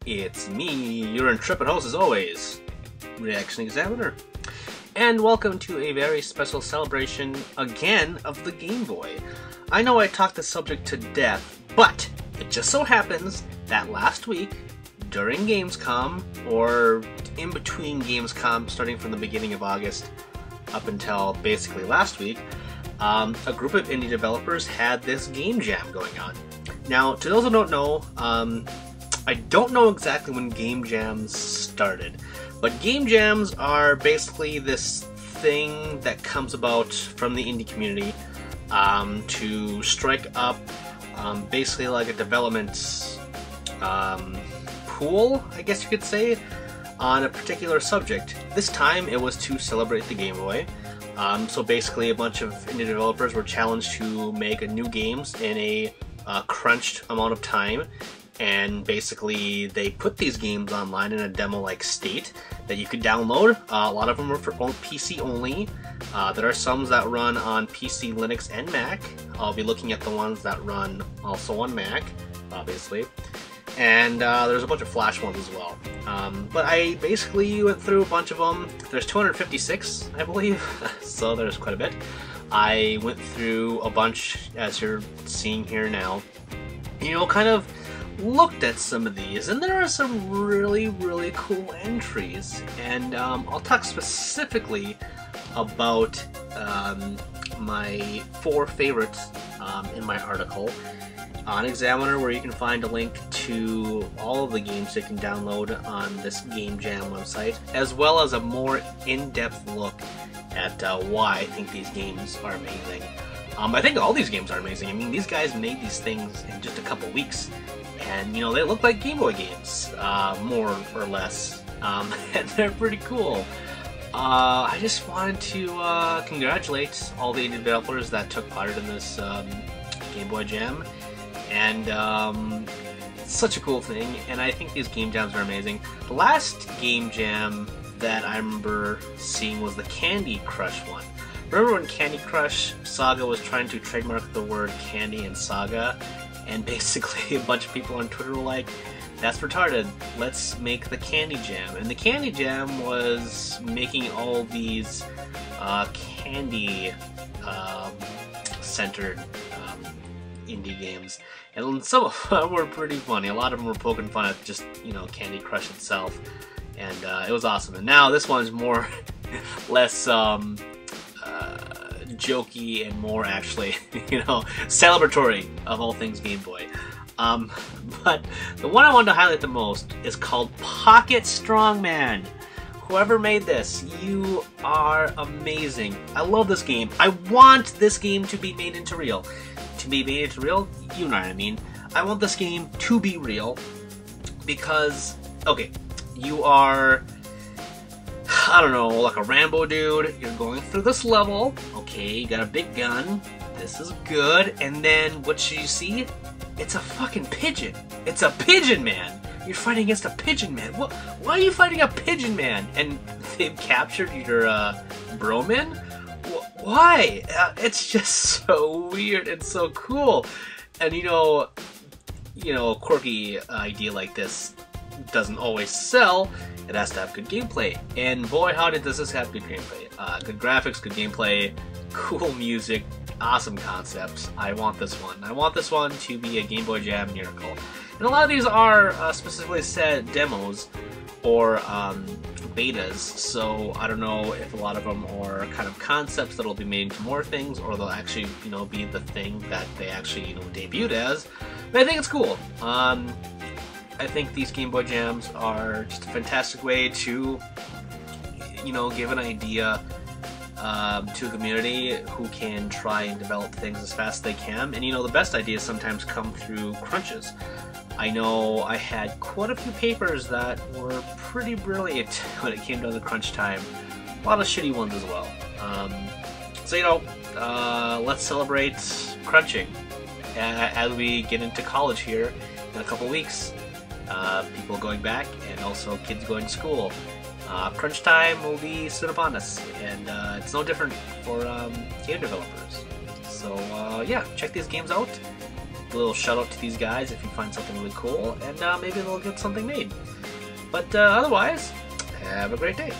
It's me, your intrepid host as always, Reaction Examiner. And welcome to a very special celebration, again, of the Game Boy. I know I talked the subject to death, but it just so happens that last week, during Gamescom, or in between Gamescom, starting from the beginning of August up until basically last week, a group of indie developers had this game jam going on. Now, to those who don't know, I don't know exactly when game jams started, but game jams are basically this thing that comes about from the indie community to strike up basically like a development pool, I guess you could say, on a particular subject. This time it was to celebrate the Game Boy. So basically a bunch of indie developers were challenged to make new games in a crunched amount of time, and basically they put these games online in a demo-like state that you could download. A lot of them are for PC only. There are some that run on PC, Linux, and Mac. I'll be looking at the ones that run also on Mac, obviously. And there's a bunch of Flash ones as well. But I basically went through a bunch of them. There's 256, I believe, so there's quite a bit. I went through a bunch, as you're seeing here now. You know, kind of looked at some of these, and there are some really cool entries. And I'll talk specifically about my 4 favorites in my article on Examiner, where you can find a link to all of the games you can download on this Game Jam website, as well as a more in-depth look at why I think these games are amazing. I think all these games are amazing. I mean, these guys made these things in just a couple weeks, and you know, they look like Game Boy games, more or less, and they're pretty cool. I just wanted to congratulate all the indie developers that took part in this Game Boy Jam. And it's such a cool thing, and I think these game jams are amazing. The last game jam that I remember seeing was the Candy Crush one. Remember when Candy Crush Saga was trying to trademark the word candy and saga, and basically a bunch of people on Twitter were like, that's retarded, let's make the Candy Jam. And the Candy Jam was making all these candy centered indie games, and some of them were pretty funny. A lot of them were poking fun at just, you know, Candy Crush itself, and it was awesome. And now this one's more less jokey and more actually, you know, celebratory of all things Game Boy. But the one I wanted to highlight the most is called Pocket Strongman. Whoever made this, you are amazing. I love this game. I want this game to be made into real. To be made into real, you know what I mean. I want this game to be real because, okay, you are, I don't know, like a Rambo dude. You're going through this level. Okay, you got a big gun. This is good. And then what should you see? It's a fucking pigeon. It's a pigeon man. You're fighting against a pigeon man. What? Why are you fighting a pigeon man? And they've captured your broman? Why? It's just so weird and so cool. And you know, a quirky idea like this doesn't always sell. It has to have good gameplay. And boy, howdy, does this have good gameplay. Good graphics, good gameplay, cool music, awesome concepts. I want this one. I want this one to be a Game Boy Jam miracle. And a lot of these are specifically said demos or betas, so I don't know if a lot of them are kind of concepts that'll be made into more things, or they'll actually, you know, be the thing that they actually, you know, debuted as. But I think it's cool. I think these Game Boy Jams are just a fantastic way to, you know, give an idea to a community who can try and develop things as fast as they can. And you know, the best ideas sometimes come through crunches. I know I had quite a few papers that were pretty brilliant when it came to the crunch time. A lot of shitty ones as well. So you know, let's celebrate crunching as we get into college here in a couple weeks. People going back, and also kids going to school. Crunch time will be soon upon us, and it's no different for game developers. So yeah, check these games out. a little shout out to these guys if you find something really cool, and maybe they'll get something made. But otherwise, have a great day.